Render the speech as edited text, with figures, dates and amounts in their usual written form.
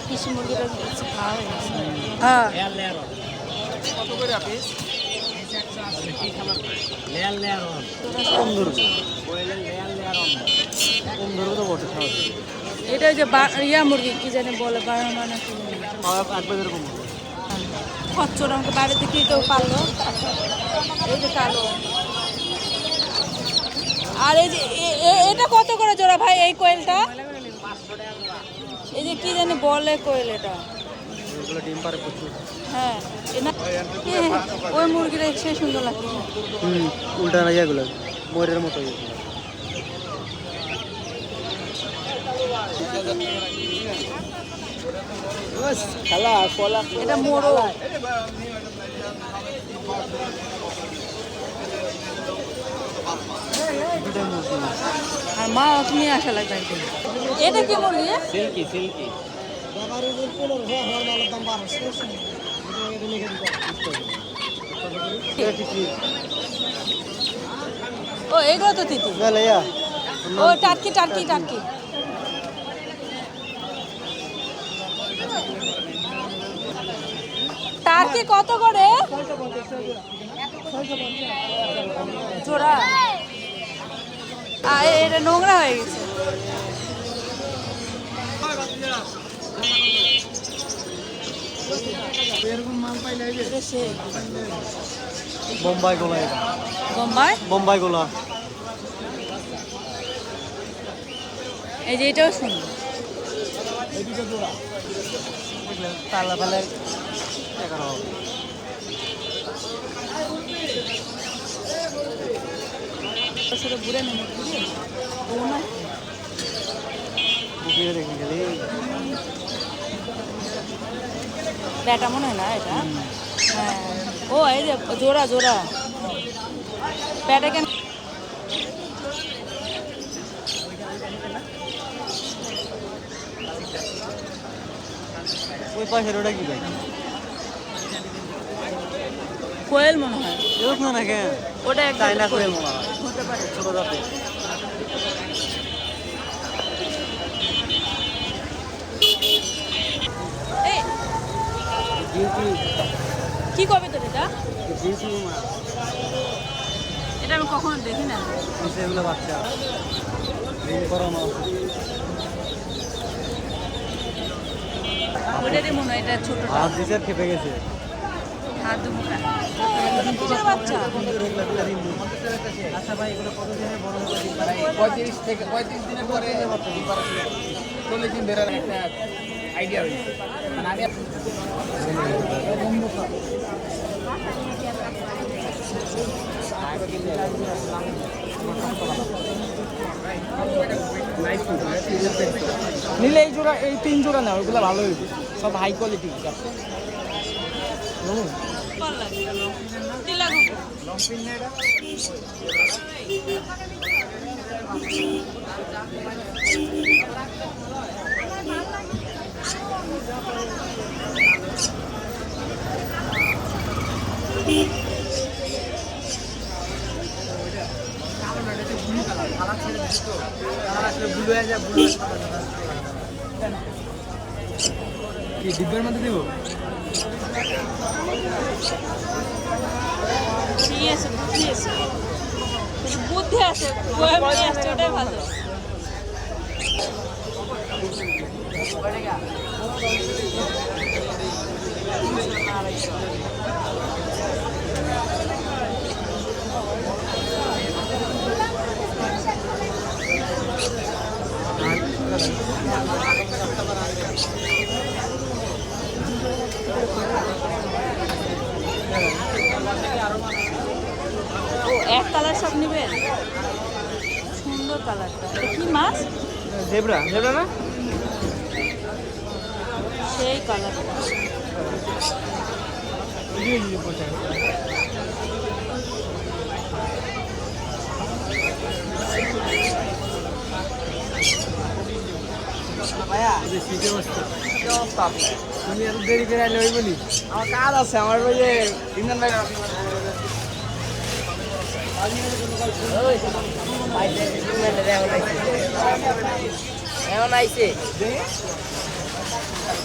দেশি মুরগিটা কিছু খাওয়া হয়ে গেছে। হ্যাঁ কত করে পিস? এটা যে ইয়া মুরগি কি জানি বলে বারমা না কি খচ্চর আমাকে বাড়িতে কি কেউ পারলো। এই যে কালো আর এই যে এটা কত করে জোড়া ভাই এই কোয়েলটা? এই যে কি জানি বলে কোয়েল এটা। হ্যাঁ ওই মুরগিটা সে সুন্দর লাগছে। উল্টা না ইয়েগুলো ময়ূরের মতো। খেলা কলা এটা মোড়ো। আর মা তুমি আসা লাগবে একদিন। এটা কি মুরগি? Silky silky. ও এগুলো তো তিতি। ও টার্কি টার্কি টার্কি। টার্কি কত করে জোড়া? এটা নোংরা হয়ে গেছে। বোম্বাই গোলা। বোম্বাই বোম্বাই গোলা। এই যে এটাও সুন্দর। তালা ফেলে বুড়ে নেই ব্যাটা মনে হয় না এটা। হ্যাঁ ও এই যে জোড়া জোড়া ব্যাটা কেন? ওই পাশের ওটা কি ভাই? কোয়েল মনে হয়। এরকম না নাকি? ওটা চাইনা কোয়েল মনে হয়। হতে পারে ছোট জাতের। এই কি কবে তোর এটা? এটা আমি কখনো দেখি না। এগুলো বাচ্চা ওটারই মনে হয় এটা ছোট হাত দিছে খেপে গেছে। হাত দুমুখা বাচ্চা। আচ্ছা ভাই এগুলো কত দিনে বড় হবে? 35 থেকে 35 দিনের পরে 40 দিন ধরে একটা আইডিয়া হয়েছে। মানে নিলে এই জোড়া এই 3 জোড়া না ওইগুলো ভালো হইবে, সব হাই কোয়ালিটি। কি ডিব্বার মধ্যে দিব? বুদ্ধি আছে ওটাই ভালো। ও এক কালার সব নেবেন? সুন্দর কালারটা। এটা কি মাছ? জেব্রা। জেব্রা না? সেই কালারটা। তুমি এত দেরি করে আইলে ওই বলি আমার কাজ আছে, আমার ওই যে ইন্ডিয়ান ভাই এমন আইছে